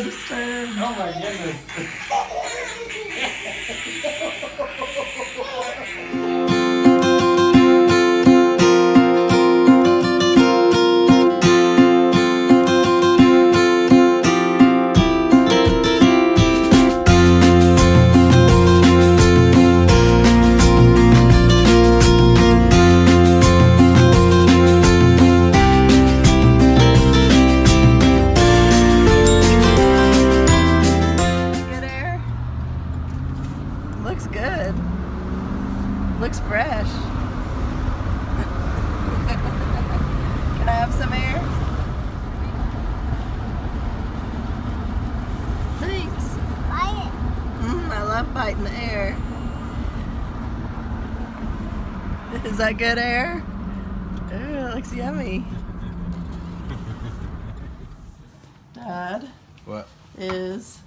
so disturbed. Oh my goodness. Looks good. Looks fresh. Can I have some air? Thanks. I love biting the air. Is that good air? Ooh, that looks yummy. Dad What? is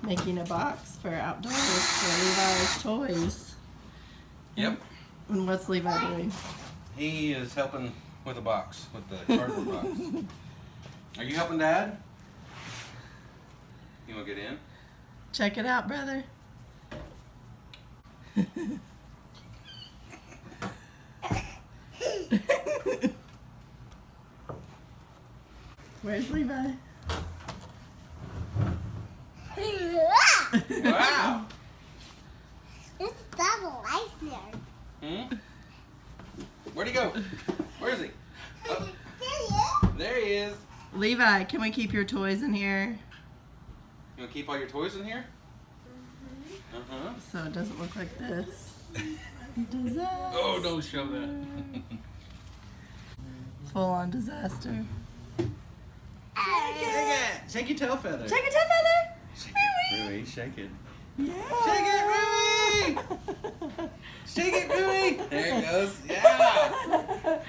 making a box for outdoors for Levi's toys. Yep. And what's Levi doing? He is helping with a box, with the cardboard box. Are you helping Dad? You want to get in? Check it out, brother. Where's Levi? Wow! This does life there. Hmm? Where'd he go? Where is he? Oh, there he is. Levi, can we keep your toys in here You want to keep all your toys in here? Uh-huh. so it doesn't look like this? Disaster. Oh, don't show that. Full on disaster. Shake your tail feather. Shake it, feather. Shake it. Rui, shake it. Yeah. Shake it, Rui! Shake it, Rui! There it goes. Yeah!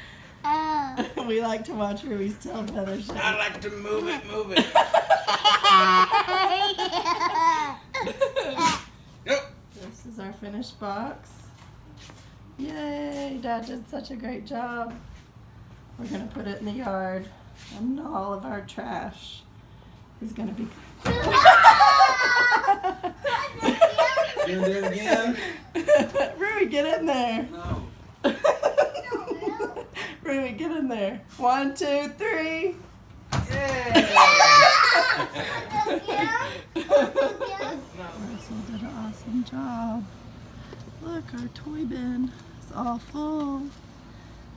We like to watch Rui's tail feather shake. I like to move it, move it. Yep. This is our finished box. Yay, Dad did such a great job. We're gonna put it in the yard and all of our trash is gonna be You gonna do it again? Rui, get in there. No. Rui, get in there. 1, 2, 3. Yay! Russell did an awesome job. Look, our toy bin is all full.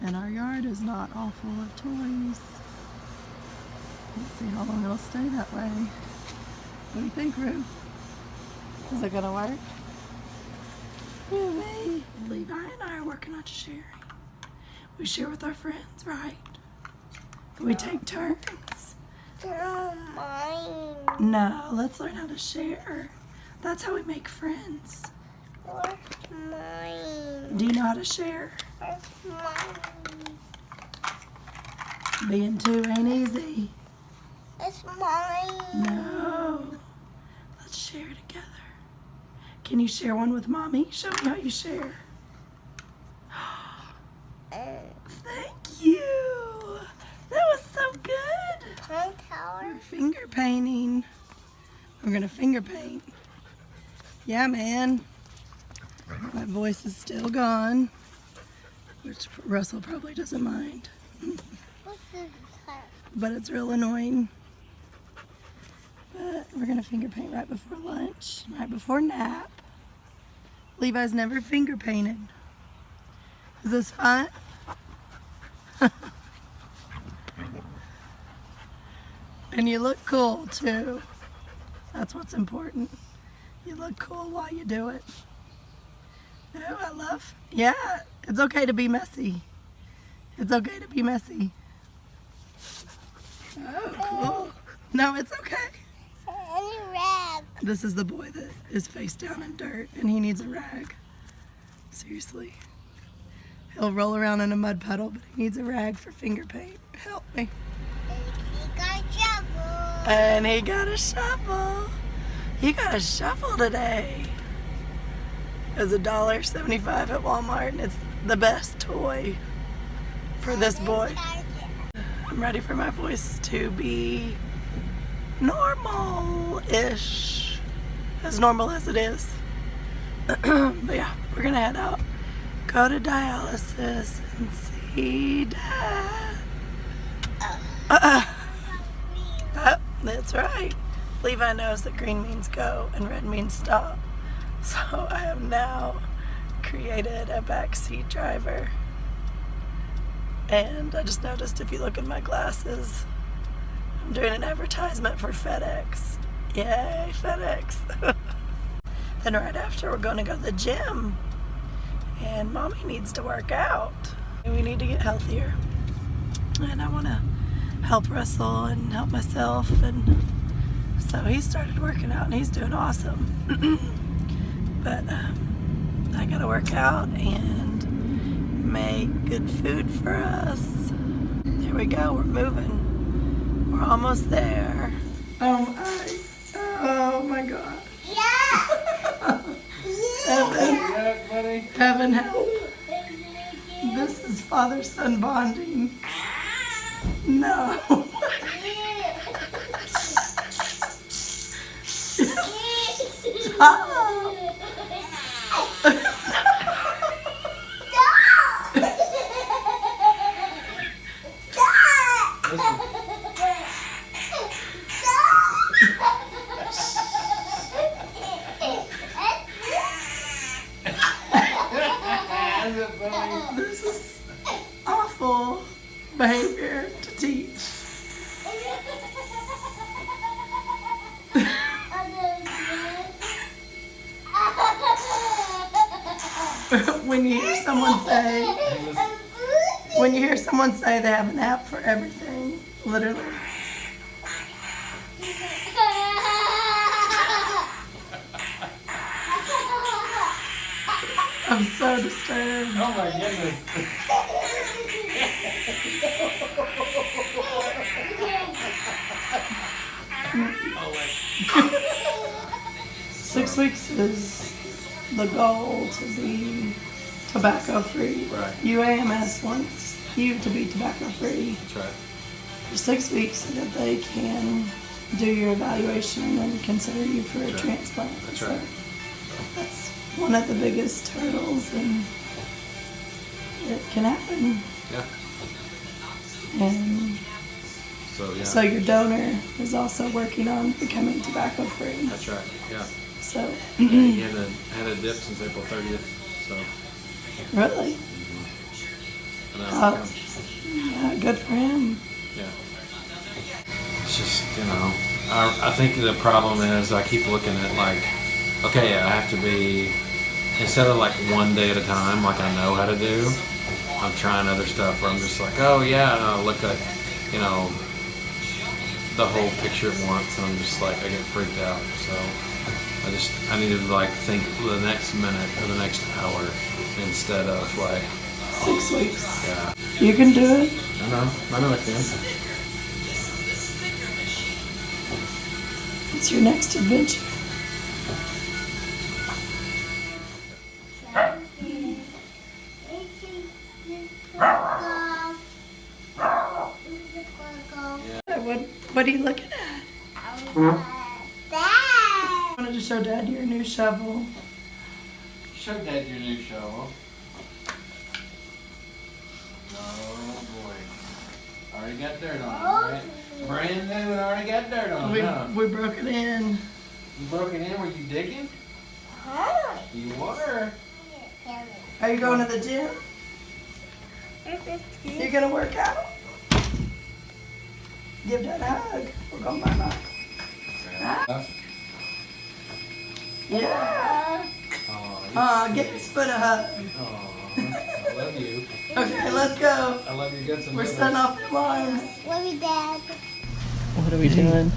And our yard is not all full of toys. Let's see how long it'll stay that way. What do you think, Rue? Is it gonna work? Rui, Levi and I are working on sharing. We share with our friends, right? We take turns. Mine. No, let's learn how to share. That's how we make friends. Where's mine? Do you know how to share? Where's mine? Being two ain't easy. It's mine. No. Let's share together. Can you share one with Mommy? Show me how you share. Thank you. That was so good. Pine tower. We're finger painting. We're gonna finger paint. Yeah, man. My voice is still gone, which Russell probably doesn't mind, What's this? but it's real annoying. But we're gonna finger paint right before lunch, right before nap. Levi's never finger painted. Is this fun? And you look cool too. That's what's important. You look cool while you do it. Oh, I love. Yeah, it's okay to be messy. It's okay to be messy. Oh, cool. No, it's okay. Any rag. This is the boy that is face down in dirt and he needs a rag. Seriously. He'll roll around in a mud puddle, but he needs a rag for finger paint. Help me. He got a shovel. And he got a shovel. He got a shovel today. It was $1.75 at Walmart, and it's the best toy for this boy. I'm ready for my voice to be normal-ish. As normal as it is. But yeah, we're gonna head out, go to dialysis, and see Dad. That's right. Levi knows that green means go and red means stop. So I have now created a backseat driver. And I just noticed if you look at my glasses, I'm doing an advertisement for FedEx. Yay, FedEx. Then right after, we're going to go to the gym. And Mommy needs to work out. We need to get healthier. And I want to help Russell and help myself. And so he started working out and he's doing awesome. But I got to work out and make good food for us. There we go, we're moving. We're almost there. Oh my God. Heaven help. This is father-son bonding. No. Stop. This is awful behavior to teach. When you hear someone say they have an app for everything, literally. I'm so disturbed. Oh my goodness. Oh wait. 6 weeks is the goal to be tobacco free. Right. UAMS wants you to be tobacco free That's right. for 6 weeks so that they can do your evaluation and consider you for a That's right. transplant. That's So right. that's one of the biggest hurdles, and it can happen. Yeah. And So yeah. so your donor is also working on becoming totobacco free. That's right. Yeah. So He had a dip since April 30th. So. really, And, yeah, good for him. yeah. It's just I think the problem is I keep looking at like, okay, I have to be, instead of like one day at a time like I know how to do, I'm trying other stuff where I'm just like, oh yeah, and I'll look at the whole picture at once, and I'm just like, I get freaked out. So I need to like think the next minute or the next hour instead of like 6 weeks. yeah. You can do it. I know I can. It's your next adventure. What are you looking at? I wanted to show Dad your new shovel. Show Dad your new shovel. Oh boy. Already got dirt on it, right? Brand new and already got dirt on it, huh? We broke it in. You broke it in? Were you digging? You were. Are you going to the gym? You're gonna work out? Give Dad a hug. We're going by mine. Yeah. Give his foot a hug. I love you. Okay, let's go. I love your guts and We're setting off the alarms. Love you, Dad. What are we doing?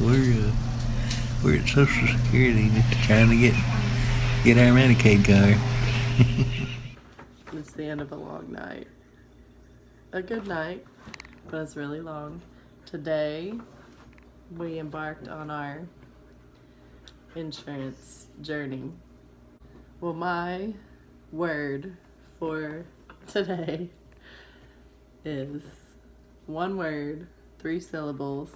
We're at Social Security just trying to get our Medicaid card. It's the end of a long night. A good night, but it's really long. Today, we embarked on our insurance journey. Well, my word for today is one word, 3 syllables,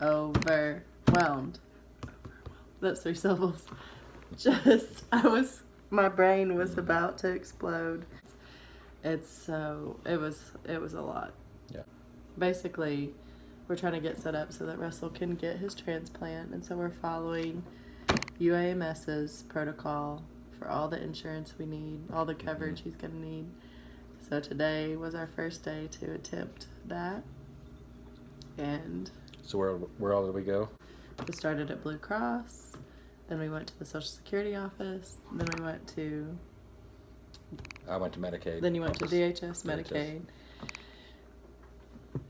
overwhelmed. That's 3 syllables. My brain was about to explode. It was a lot. Yeah. Basically, we're trying to get set up so that Russell can get his transplant, and so we're following UAMS's protocol for all the insurance we need, all the coverage he's going to need. So today was our first day to attempt that. And So where all did we go? we started at Blue Cross, then we went to the Social Security office, then we went to, I went to Medicaid. then you went to office. DHS Medicaid.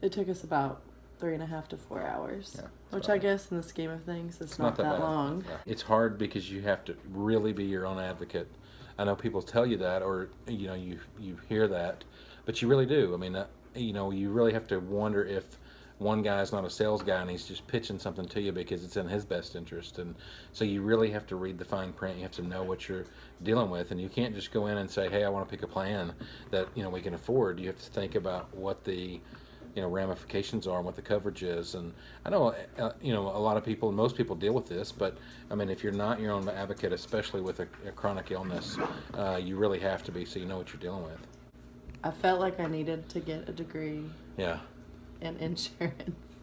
It took us about 3.5 to 4 hours, Yeah, which right. I guess in the scheme of things it's not that bad. long. Yeah. It's hard because you have to really be your own advocate. I know people tell you that, or you hear that, but you really do. I mean, you really have to wonder if one guy's not a sales guy and he's just pitching something to you because it's in his best interest. And so you really have to read the fine print. You have to know what you're dealing with, and you can't just go in and say, hey, I want to pick a plan that we can afford. You have to think about what the ramifications are and what the coverage is. And I know a lot of people, most people deal with this, but I mean, if you're not your own advocate, especially with a chronic illness, you really have to be, so you know what you're dealing with. I felt like I needed to get a degree Yeah. in insurance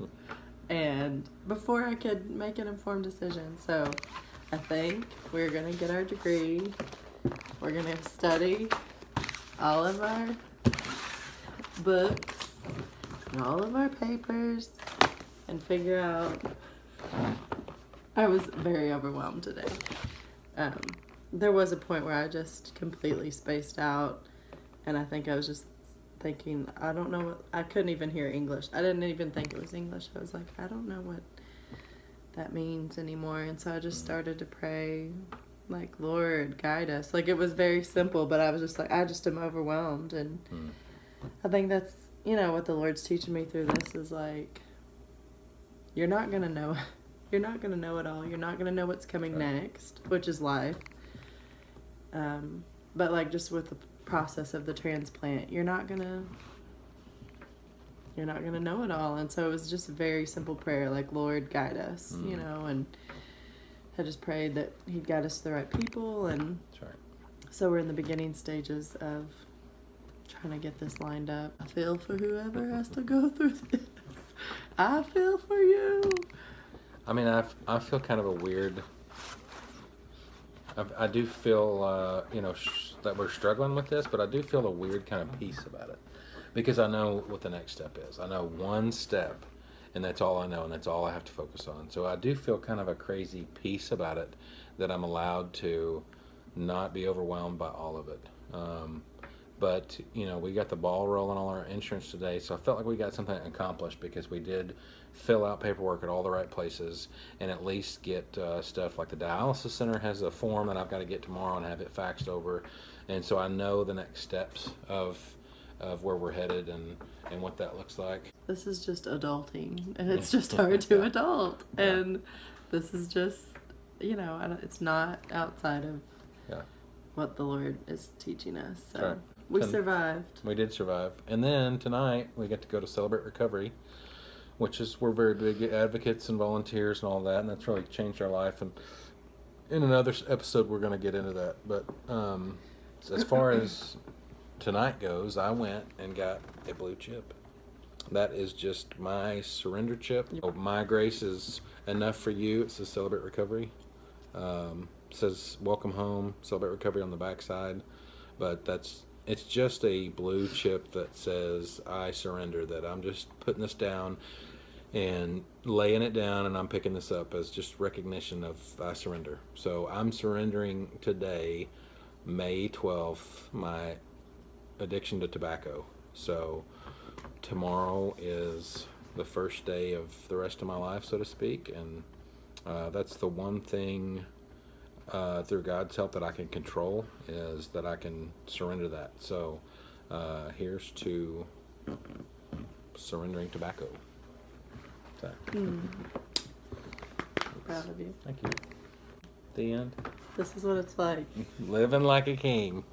and before I could make an informed decision. So I think we're gonna get our degree. We're gonna study all of our books and all of our papers and figure out. I was very overwhelmed today. There was a point where I just completely spaced out, and I think I was just thinking, I don't know what, I couldn't even hear English. I didn't even think it was English. I was like, I don't know what that means anymore. And so I just started to pray, like, Lord, guide us. Like, it was very simple, but I was just like, I just am overwhelmed. And I think that's, what the Lord's teaching me through this is like, you're not going to know it all. You're not going to know what's coming next, which is life. But like, just with the process of the transplant, you're not gonna know it all. And so it was just a very simple prayer, like, Lord, guide us, and I just prayed that he'd guide us to the right people. And That's right. so we're in the beginning stages of trying to get this lined up. I feel for whoever has to go through this. I feel for you. I mean, I feel kind of a weird. I do feel, that we're struggling with this, but I do feel a weird kind of peace about it, because I know what the next step is. I know one step, and that's all I know, and that's all I have to focus on. So I do feel kind of a crazy peace about it, that I'm allowed to not be overwhelmed by all of it. But we got the ball rolling on our insurance today, so I felt like we got something accomplished, because we did fill out paperwork at all the right places and at least get stuff like the dialysis center has a form that I've got to get tomorrow and have it faxed over. And so I know the next steps of where we're headed and what that looks like. This is just adulting, and it's just hard to adult. And this is just, it's not outside of what the Lord is teaching us. So Right. we survived. We did survive. And then tonight we get to go to Celebrate Recovery, which is, we're very big advocates and volunteers and all that, and that's really changed our life. And in another episode we're going to get into that. But as far as tonight goes, I went and got a blue chip. That is just my surrender chip. My grace is enough for you. It says Celebrate Recovery. It says welcome home, Celebrate Recovery on the backside. But it's just a blue chip that says I surrender, that I'm just putting this down and laying it down, and I'm picking this up as just recognition of I surrender. So I'm surrendering today, May 12th, my addiction to tobacco. So tomorrow is the first day of the rest of my life, so to speak, and that's the one thing through God's help that I can control, is that I can surrender that. So here's to surrendering tobacco. So. I'm proud of you. Thank you. The end. This is what it's like. Living like a king.